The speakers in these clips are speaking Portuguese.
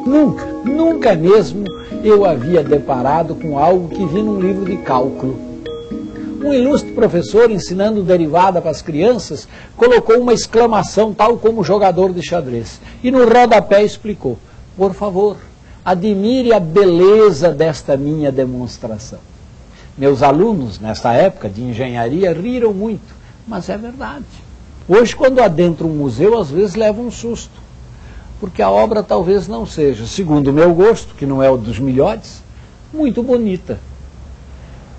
Nunca mesmo eu havia deparado com algo que vi num livro de cálculo. Um ilustre professor, ensinando derivada para as crianças, colocou uma exclamação tal como jogador de xadrez. E no rodapé explicou: por favor, admire a beleza desta minha demonstração. Meus alunos, nessa época de engenharia, riram muito, mas é verdade. Hoje, quando adentro um museu, às vezes leva um susto, porque a obra talvez não seja, segundo o meu gosto, que não é o dos melhores, muito bonita.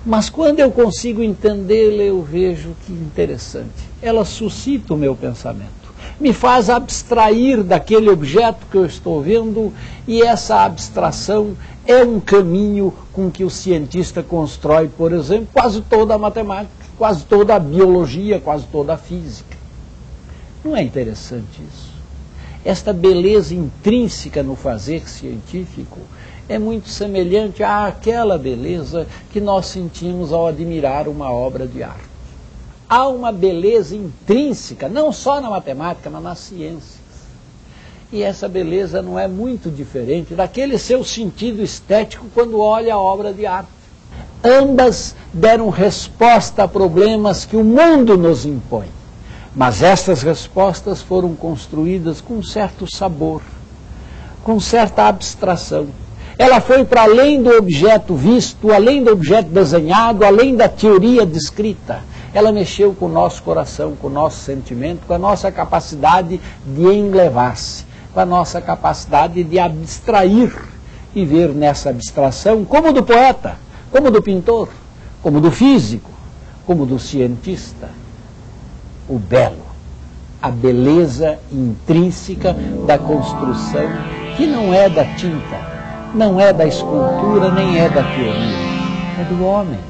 Mas quando eu consigo entendê-la, eu vejo que interessante. Ela suscita o meu pensamento, me faz abstrair daquele objeto que eu estou vendo, e essa abstração é um caminho com que o cientista constrói, por exemplo, quase toda a matemática, quase toda a biologia, quase toda a física. Não é interessante isso? Esta beleza intrínseca no fazer científico é muito semelhante àquela beleza que nós sentimos ao admirar uma obra de arte. Há uma beleza intrínseca, não só na matemática, mas nas ciências. E essa beleza não é muito diferente daquele seu sentido estético quando olha a obra de arte. Ambas deram resposta a problemas que o mundo nos impõe. Mas estas respostas foram construídas com certo sabor, com certa abstração. Ela foi para além do objeto visto, além do objeto desenhado, além da teoria descrita. Ela mexeu com o nosso coração, com o nosso sentimento, com a nossa capacidade de enlevar-se, com a nossa capacidade de abstrair e ver nessa abstração, como do poeta, como do pintor, como do físico, como do cientista, o belo, a beleza intrínseca da construção, que não é da tinta, não é da escultura, nem é da teoria, é do homem.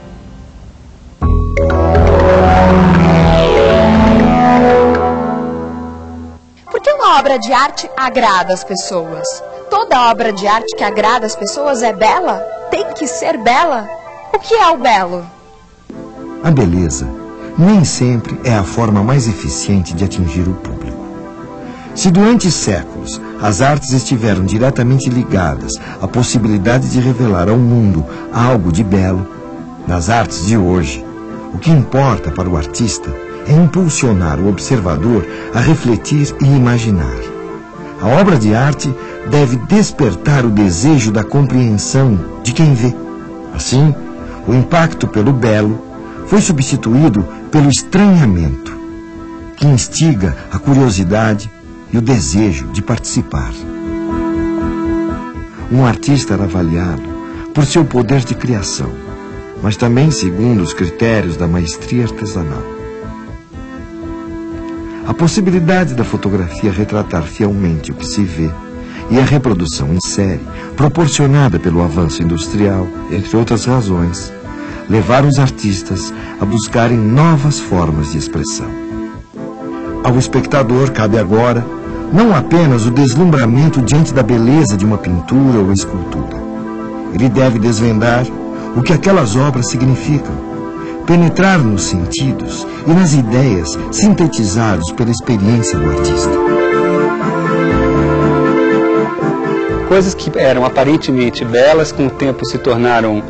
Por que uma obra de arte agrada as pessoas? Toda obra de arte que agrada as pessoas é bela? Tem que ser bela? O que é o belo? A beleza nem sempre é a forma mais eficiente de atingir o público. Se durante séculos as artes estiveram diretamente ligadas à possibilidade de revelar ao mundo algo de belo, nas artes de hoje, o que importa para o artista é impulsionar o observador a refletir e imaginar. A obra de arte deve despertar o desejo da compreensão de quem vê. Assim, o impacto pelo belo foi substituído pelo estranhamento, que instiga a curiosidade e o desejo de participar. Um artista era avaliado por seu poder de criação, mas também segundo os critérios da maestria artesanal. A possibilidade da fotografia retratar fielmente o que se vê e a reprodução em série, proporcionada pelo avanço industrial, entre outras razões, levaram os artistas a buscarem novas formas de expressão. Ao espectador cabe agora não apenas o deslumbramento diante da beleza de uma pintura ou escultura. Ele deve desvendar o que aquelas obras significam, penetrar nos sentidos e nas ideias sintetizados pela experiência do artista. Coisas que eram aparentemente belas, com o tempo se tornaram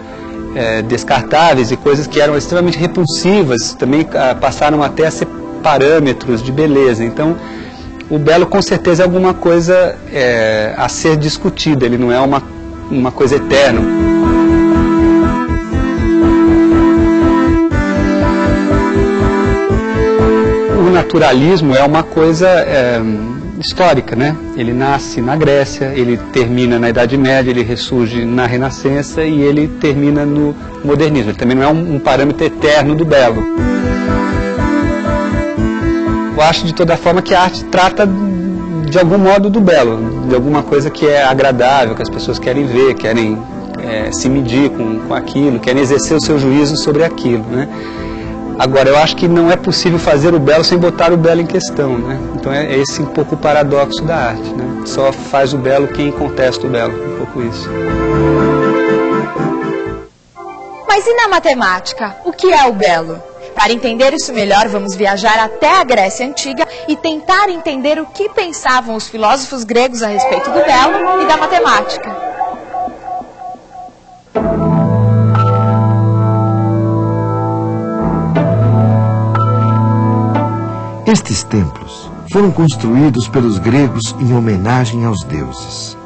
descartáveis, e coisas que eram extremamente repulsivas também passaram até a ser parâmetros de beleza. Então, o belo com certeza é alguma coisa a ser discutida, ele não é uma coisa eterna. O naturalismo é uma coisa histórica, né? Ele nasce na Grécia, ele termina na Idade Média, ele ressurge na Renascença e ele termina no modernismo. Ele também não é um parâmetro eterno do belo. Eu acho de toda forma que a arte trata de algum modo do belo, de alguma coisa que é agradável, que as pessoas querem ver, querem se medir com aquilo, querem exercer o seu juízo sobre aquilo, né? Agora, eu acho que não é possível fazer o belo sem botar o belo em questão, né? Então é esse um pouco o paradoxo da arte, né? Só faz o belo quem contesta o belo, um pouco isso. Mas e na matemática? O que é o belo? Para entender isso melhor, vamos viajar até a Grécia Antiga e tentar entender o que pensavam os filósofos gregos a respeito do belo e da matemática. Estes templos foram construídos pelos gregos em homenagem aos deuses.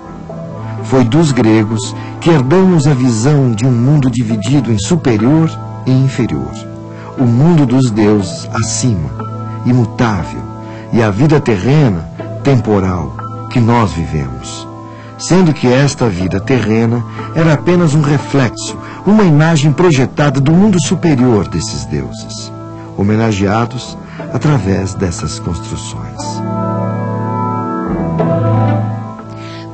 Foi dos gregos que herdamos a visão de um mundo dividido em superior e inferior. O mundo dos deuses acima, imutável, e a vida terrena, temporal, que nós vivemos. Sendo que esta vida terrena era apenas um reflexo, uma imagem projetada do mundo superior desses deuses, homenageados através dessas construções.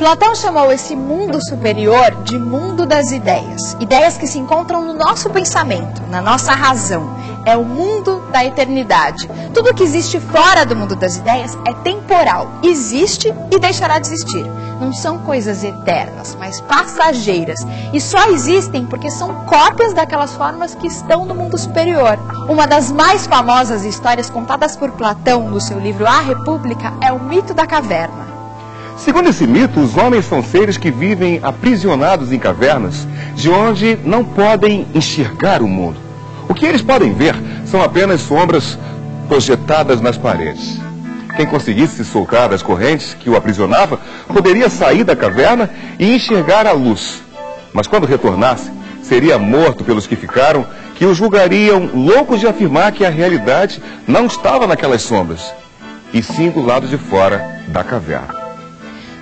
Platão chamou esse mundo superior de mundo das ideias. Ideias que se encontram no nosso pensamento, na nossa razão. É o mundo da eternidade. Tudo que existe fora do mundo das ideias é temporal. Existe e deixará de existir. Não são coisas eternas, mas passageiras. E só existem porque são cópias daquelas formas que estão no mundo superior. Uma das mais famosas histórias contadas por Platão no seu livro A República é o mito da caverna. Segundo esse mito, os homens são seres que vivem aprisionados em cavernas, de onde não podem enxergar o mundo. O que eles podem ver são apenas sombras projetadas nas paredes. Quem conseguisse se soltar das correntes que o aprisionava, poderia sair da caverna e enxergar a luz. Mas quando retornasse, seria morto pelos que ficaram, que o julgariam louco de afirmar que a realidade não estava naquelas sombras, e sim do lado de fora da caverna.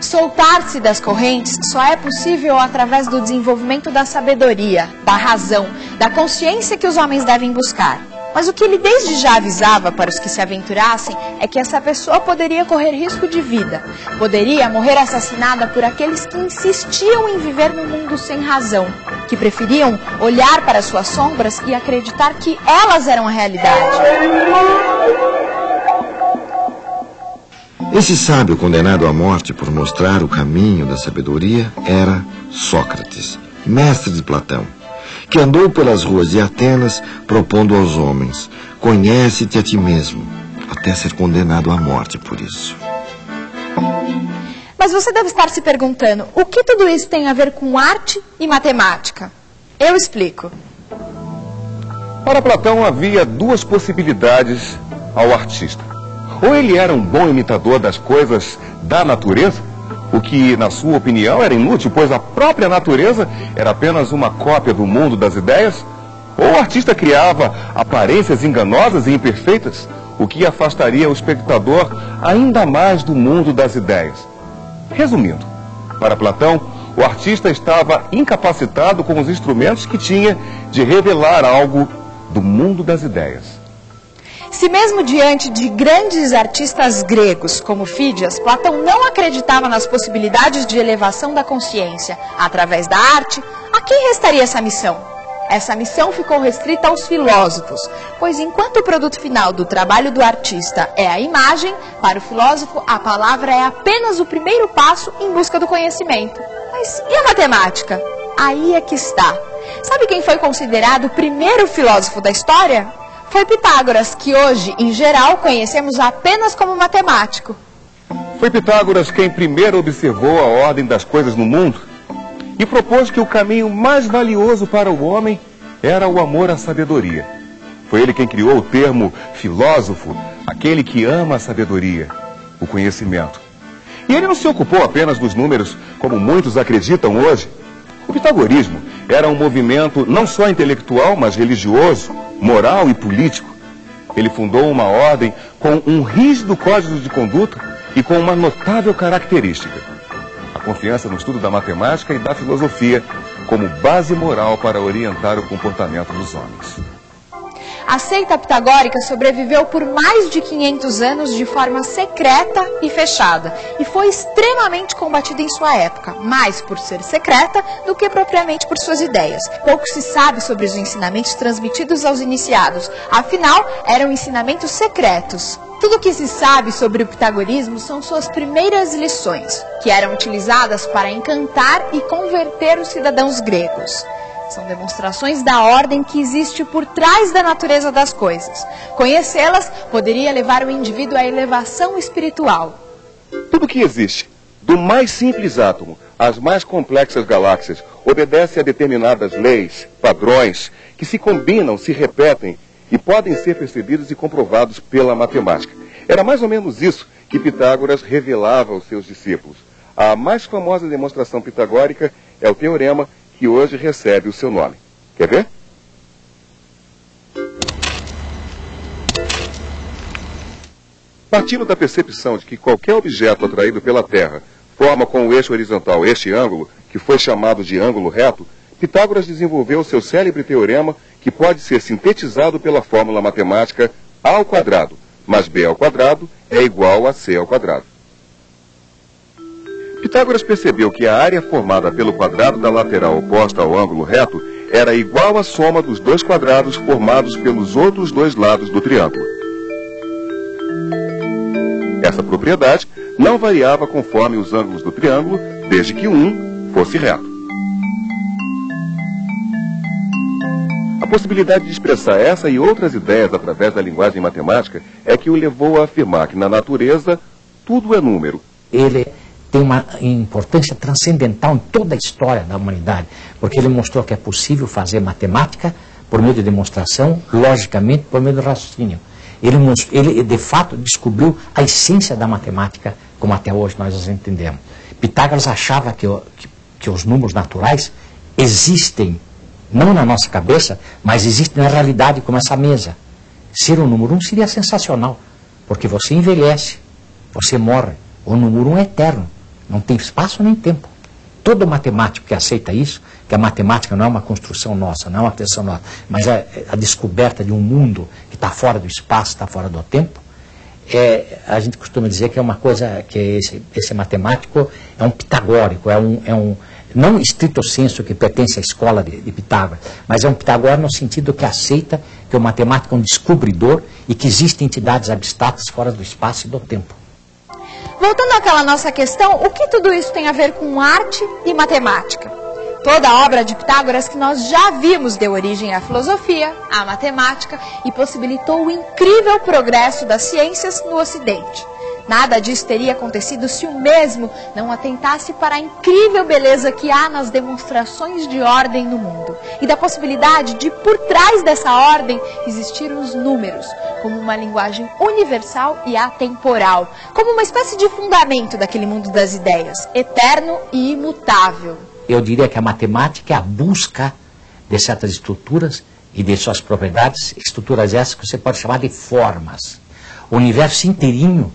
Soltar-se das correntes só é possível através do desenvolvimento da sabedoria, da razão, da consciência que os homens devem buscar. Mas o que ele desde já avisava para os que se aventurassem é que essa pessoa poderia correr risco de vida, poderia morrer assassinada por aqueles que insistiam em viver num mundo sem razão, que preferiam olhar para suas sombras e acreditar que elas eram a realidade. Esse sábio condenado à morte por mostrar o caminho da sabedoria era Sócrates, mestre de Platão, que andou pelas ruas de Atenas propondo aos homens: conhece-te a ti mesmo, até ser condenado à morte por isso. Mas você deve estar se perguntando, o que tudo isso tem a ver com arte e matemática? Eu explico. Para Platão havia duas possibilidades ao artista. Ou ele era um bom imitador das coisas da natureza, o que, na sua opinião, era inútil, pois a própria natureza era apenas uma cópia do mundo das ideias, ou o artista criava aparências enganosas e imperfeitas, o que afastaria o espectador ainda mais do mundo das ideias. Resumindo, para Platão, o artista estava incapacitado com os instrumentos que tinha de revelar algo do mundo das ideias. Se mesmo diante de grandes artistas gregos como Fídias, Platão não acreditava nas possibilidades de elevação da consciência através da arte, a quem restaria essa missão? Essa missão ficou restrita aos filósofos, pois enquanto o produto final do trabalho do artista é a imagem, para o filósofo a palavra é apenas o primeiro passo em busca do conhecimento. Mas e a matemática? Aí é que está. Sabe quem foi considerado o primeiro filósofo da história? Foi Pitágoras, que hoje, em geral, conhecemos apenas como matemático. Foi Pitágoras quem primeiro observou a ordem das coisas no mundo e propôs que o caminho mais valioso para o homem era o amor à sabedoria. Foi ele quem criou o termo filósofo, aquele que ama a sabedoria, o conhecimento. E ele não se ocupou apenas dos números, como muitos acreditam hoje. O pitagorismo era um movimento não só intelectual, mas religioso, moral e político. Ele fundou uma ordem com um rígido código de conduta e com uma notável característica: a confiança no estudo da matemática e da filosofia como base moral para orientar o comportamento dos homens. A seita pitagórica sobreviveu por mais de 500 anos de forma secreta e fechada, e foi extremamente combatida em sua época, mais por ser secreta do que propriamente por suas ideias. Pouco se sabe sobre os ensinamentos transmitidos aos iniciados, afinal, eram ensinamentos secretos. Tudo o que se sabe sobre o pitagorismo são suas primeiras lições, que eram utilizadas para encantar e converter os cidadãos gregos. São demonstrações da ordem que existe por trás da natureza das coisas. Conhecê-las poderia levar o indivíduo à elevação espiritual. Tudo que existe, do mais simples átomo às mais complexas galáxias, obedece a determinadas leis, padrões, que se combinam, se repetem e podem ser percebidos e comprovados pela matemática. Era mais ou menos isso que Pitágoras revelava aos seus discípulos. A mais famosa demonstração pitagórica é o teorema que hoje recebe o seu nome. Quer ver? Partindo da percepção de que qualquer objeto atraído pela Terra forma com o eixo horizontal este ângulo, que foi chamado de ângulo reto, Pitágoras desenvolveu seu célebre teorema que pode ser sintetizado pela fórmula matemática A ao quadrado, mais B ao quadrado é igual a C ao quadrado. Pitágoras percebeu que a área formada pelo quadrado da lateral oposta ao ângulo reto era igual à soma dos dois quadrados formados pelos outros dois lados do triângulo. Essa propriedade não variava conforme os ângulos do triângulo, desde que um fosse reto. A possibilidade de expressar essa e outras ideias através da linguagem matemática é que o levou a afirmar que na natureza tudo é número. Ele tem uma importância transcendental em toda a história da humanidade, porque ele mostrou que é possível fazer matemática por meio de demonstração, logicamente por meio do raciocínio. Ele de fato descobriu a essência da matemática, como até hoje nós as entendemos. Pitágoras achava que os números naturais existem, não na nossa cabeça, mas existem na realidade, como essa mesa. Ser o número 1 seria sensacional, porque você envelhece, você morre. O número 1 é eterno. Não tem espaço nem tempo. Todo matemático que aceita isso, que a matemática não é uma construção nossa, não é uma criação nossa, mas é a descoberta de um mundo que está fora do espaço, está fora do tempo, a gente costuma dizer que é uma coisa, que esse matemático é um pitagórico, não estrito senso que pertence à escola de Pitágoras, mas é um pitagórico no sentido que aceita que o matemático é um descobridor e que existem entidades abstratas fora do espaço e do tempo. Voltando àquela nossa questão, o que tudo isso tem a ver com arte e matemática? Toda a obra de Pitágoras que nós já vimos deu origem à filosofia, à matemática e possibilitou o incrível progresso das ciências no Ocidente. Nada disso teria acontecido se o mesmo não atentasse para a incrível beleza que há nas demonstrações de ordem no mundo e da possibilidade de, por trás dessa ordem, existir os números, como uma linguagem universal e atemporal, como uma espécie de fundamento daquele mundo das ideias, eterno e imutável. Eu diria que a matemática é a busca de certas estruturas e de suas propriedades, estruturas essas que você pode chamar de formas. O universo inteirinho,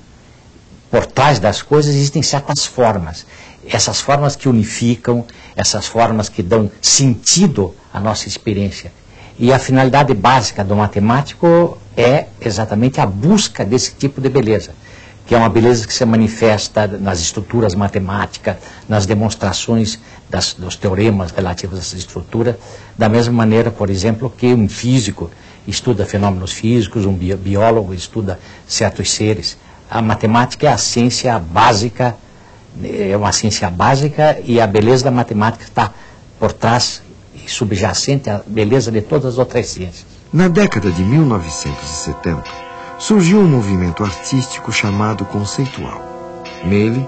por trás das coisas, existem certas formas. Essas formas que unificam, essas formas que dão sentido à nossa experiência. E a finalidade básica do matemático é exatamente a busca desse tipo de beleza, que é uma beleza que se manifesta nas estruturas matemáticas, nas demonstrações dos teoremas relativos a essa estrutura, da mesma maneira, por exemplo, que um físico estuda fenômenos físicos, um biólogo estuda certos seres. A matemática é a ciência básica, é uma ciência básica, e a beleza da matemática está por trás e subjacente à beleza de todas as outras ciências. Na década de 1970, surgiu um movimento artístico chamado conceitual. Nele,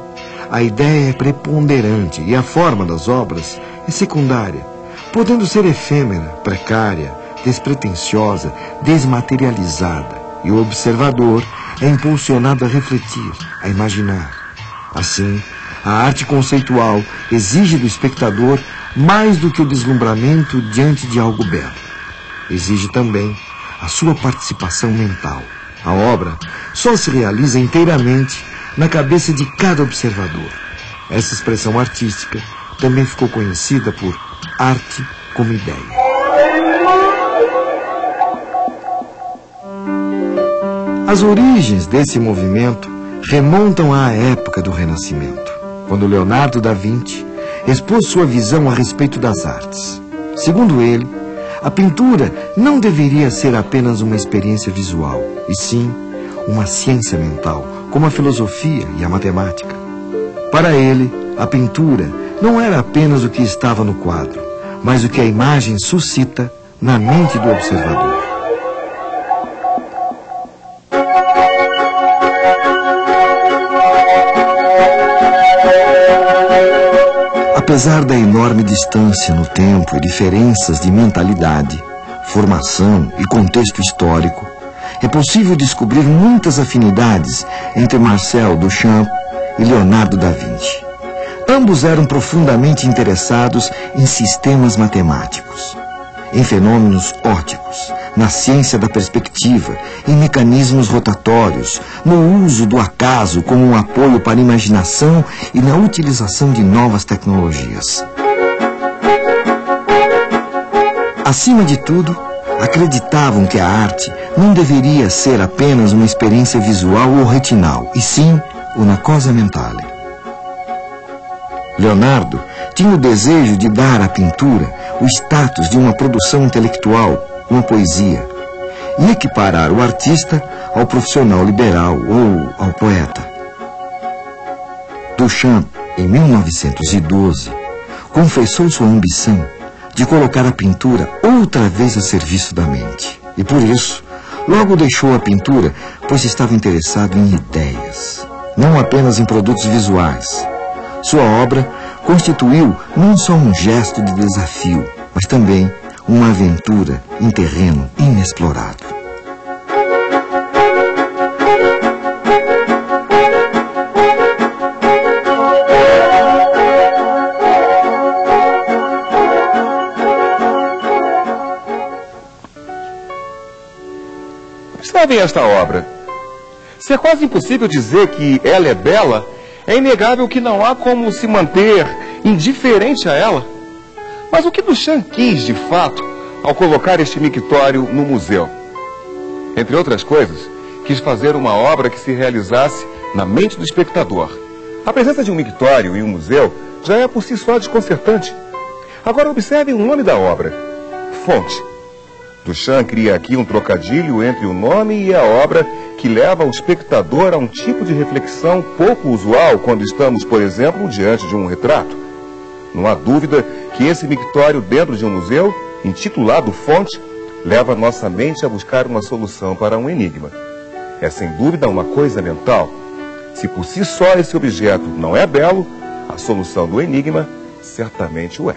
a ideia é preponderante e a forma das obras é secundária, podendo ser efêmera, precária, despretensiosa, desmaterializada, e o observador é impulsionado a refletir, a imaginar. Assim, a arte conceitual exige do espectador mais do que o deslumbramento diante de algo belo. Exige também a sua participação mental. A obra só se realiza inteiramente na cabeça de cada observador. Essa expressão artística também ficou conhecida por arte como ideia. As origens desse movimento remontam à época do Renascimento, quando Leonardo da Vinci expôs sua visão a respeito das artes. Segundo ele, a pintura não deveria ser apenas uma experiência visual, e sim uma ciência mental, como a filosofia e a matemática. Para ele, a pintura não era apenas o que estava no quadro, mas o que a imagem suscita na mente do observador. Apesar da enorme distância no tempo e diferenças de mentalidade, formação e contexto histórico, é possível descobrir muitas afinidades entre Marcel Duchamp e Leonardo da Vinci. Ambos eram profundamente interessados em sistemas matemáticos, em fenômenos ópticos, na ciência da perspectiva, em mecanismos rotatórios, no uso do acaso como um apoio para a imaginação e na utilização de novas tecnologias. Acima de tudo, acreditavam que a arte não deveria ser apenas uma experiência visual ou retinal, e sim una cosa mentale. Leonardo tinha o desejo de dar à pintura o status de uma produção intelectual, uma poesia, e equiparar o artista ao profissional liberal ou ao poeta. Duchamp, em 1912, confessou sua ambição de colocar a pintura outra vez a serviço da mente. E por isso, logo deixou a pintura, pois estava interessado em ideias, não apenas em produtos visuais. Sua obra constituiu não só um gesto de desafio, mas também uma aventura em terreno inexplorado. Observem esta obra. Se é quase impossível dizer que ela é bela, é inegável que não há como se manter indiferente a ela. Mas o que Duchamp quis, de fato, ao colocar este mictório no museu? Entre outras coisas, quis fazer uma obra que se realizasse na mente do espectador. A presença de um mictório em um museu já é por si só desconcertante. Agora observem o nome da obra: Fonte. Duchamp cria aqui um trocadilho entre o nome e a obra que leva o espectador a um tipo de reflexão pouco usual quando estamos, por exemplo, diante de um retrato. Não há dúvida que esse mictório dentro de um museu, intitulado Fonte, leva nossa mente a buscar uma solução para um enigma. É sem dúvida uma coisa mental. Se por si só esse objeto não é belo, a solução do enigma certamente o é.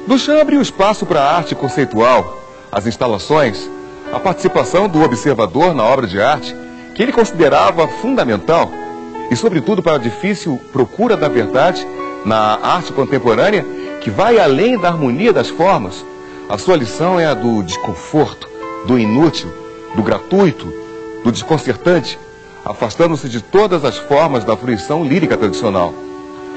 Duchamp abriu espaço para a arte conceitual, as instalações, a participação do observador na obra de arte, que ele considerava fundamental, e sobretudo para a difícil procura da verdade na arte contemporânea, que vai além da harmonia das formas. A sua lição é a do desconforto, do inútil, do gratuito, do desconcertante, afastando-se de todas as formas da fruição lírica tradicional,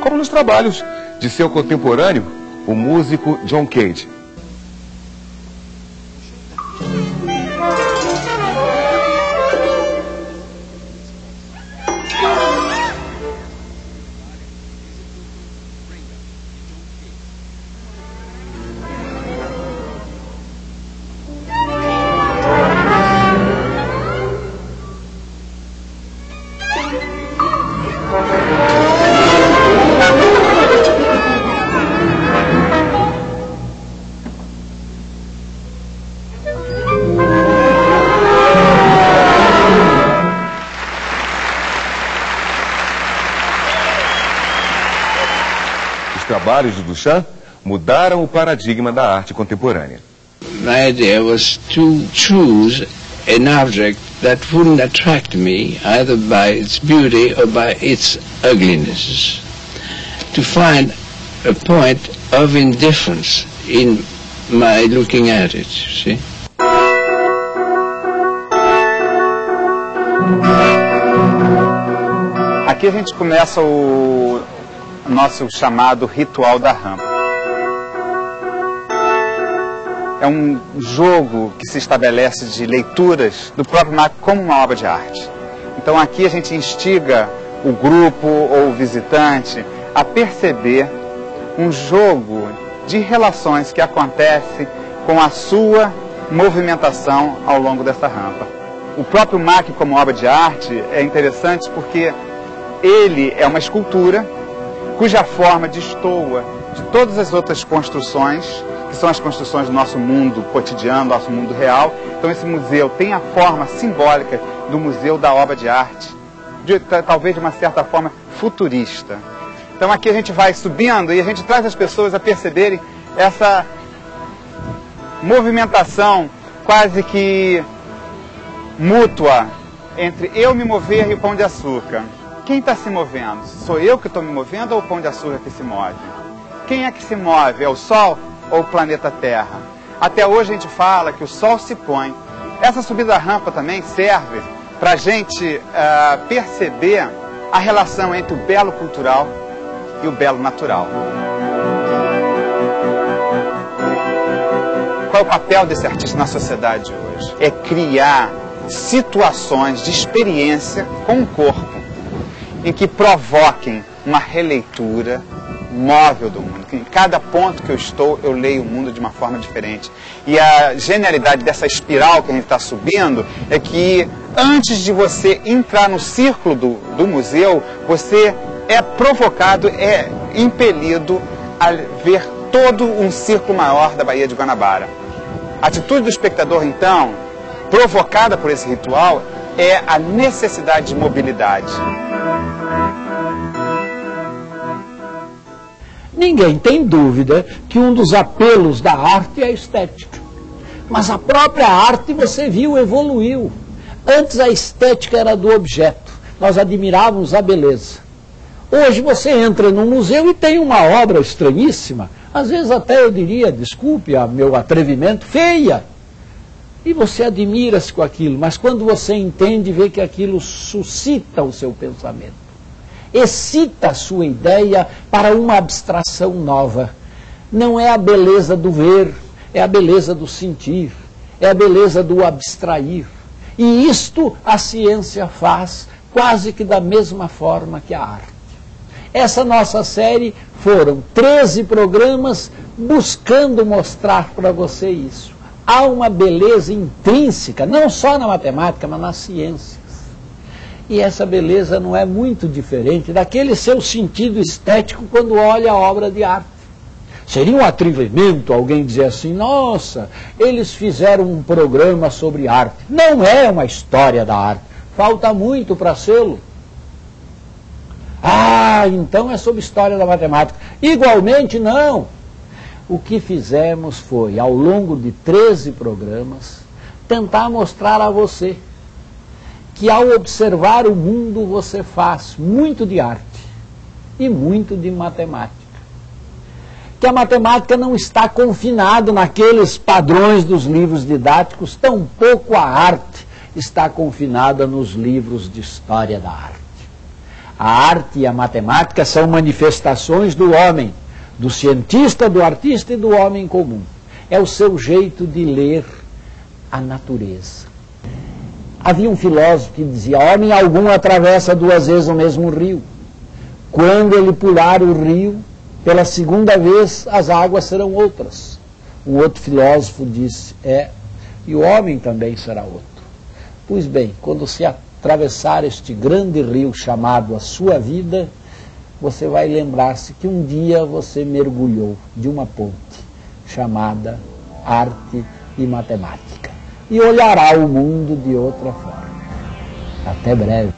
como nos trabalhos de seu contemporâneo, o músico John Cage. Os trabalhos de Duchamp mudaram o paradigma da arte contemporânea. My idea was to choose an object that wouldn't attract me either by its beauty or by its ugliness. To find a point of indifference in my looking at it, see? Aqui a gente começa o nosso chamado ritual da rampa. É um jogo que se estabelece de leituras do próprio Marco como uma obra de arte. Então aqui a gente instiga o grupo ou o visitante a perceber um jogo de relações que acontece com a sua movimentação ao longo dessa rampa. O próprio Marco como obra de arte é interessante porque ele é uma escultura cuja forma destoa de todas as outras construções que são as construções do nosso mundo cotidiano, nosso mundo real. Então esse museu tem a forma simbólica do Museu da Obra de Arte, talvez de uma certa forma futurista. Então aqui a gente vai subindo e a gente traz as pessoas a perceberem essa movimentação quase que mútua entre eu me mover e o Pão de Açúcar. Quem está se movendo? Sou eu que estou me movendo ou o Pão de Açúcar que se move? Quem é que se move? É o Sol ou o planeta Terra? Até hoje a gente fala que o Sol se põe. Essa subida da rampa também serve para a gente perceber a relação entre o belo cultural e o belo natural. Qual é o papel desse artista na sociedade hoje? É criar situações de experiência com o corpo em que provoquem uma releitura móvel do mundo. Em cada ponto que eu estou, eu leio o mundo de uma forma diferente. E a genialidade dessa espiral que a gente está subindo é que antes de você entrar no círculo do museu, você é provocado, é impelido a ver todo um círculo maior da Baía de Guanabara. A atitude do espectador, então, provocada por esse ritual, é a necessidade de mobilidade. Ninguém tem dúvida que um dos apelos da arte é a estética. Mas a própria arte, você viu, evoluiu. Antes a estética era do objeto. Nós admirávamos a beleza. Hoje você entra num museu e tem uma obra estranhíssima. Às vezes até eu diria, desculpe meu atrevimento, feia. E você admira-se com aquilo. Mas quando você entende, vê que aquilo suscita o seu pensamento. Excita a sua ideia para uma abstração nova. Não é a beleza do ver, é a beleza do sentir, é a beleza do abstrair. E isto a ciência faz quase que da mesma forma que a arte. Essa nossa série foram 13 programas buscando mostrar para você isso. Há uma beleza intrínseca, não só na matemática, mas nas ciências. E essa beleza não é muito diferente daquele seu sentido estético quando olha a obra de arte. Seria um atrevimento alguém dizer assim, nossa, eles fizeram um programa sobre arte. Não é uma história da arte, falta muito para sê-lo. Ah, então é sobre história da matemática. Igualmente não. O que fizemos foi, ao longo de 13 programas, tentar mostrar a você que ao observar o mundo você faz muito de arte e muito de matemática. Que a matemática não está confinada naqueles padrões dos livros didáticos, tampouco a arte está confinada nos livros de história da arte. A arte e a matemática são manifestações do homem, do cientista, do artista e do homem comum. É o seu jeito de ler a natureza. Havia um filósofo que dizia, homem algum atravessa 2 vezes o mesmo rio. Quando ele pular o rio, pela segunda vez as águas serão outras. Um outro filósofo disse, e o homem também será outro. Pois bem, quando se atravessar este grande rio chamado a sua vida, você vai lembrar-se que um dia você mergulhou de uma ponte chamada arte e matemática. E olhará o mundo de outra forma. Até breve.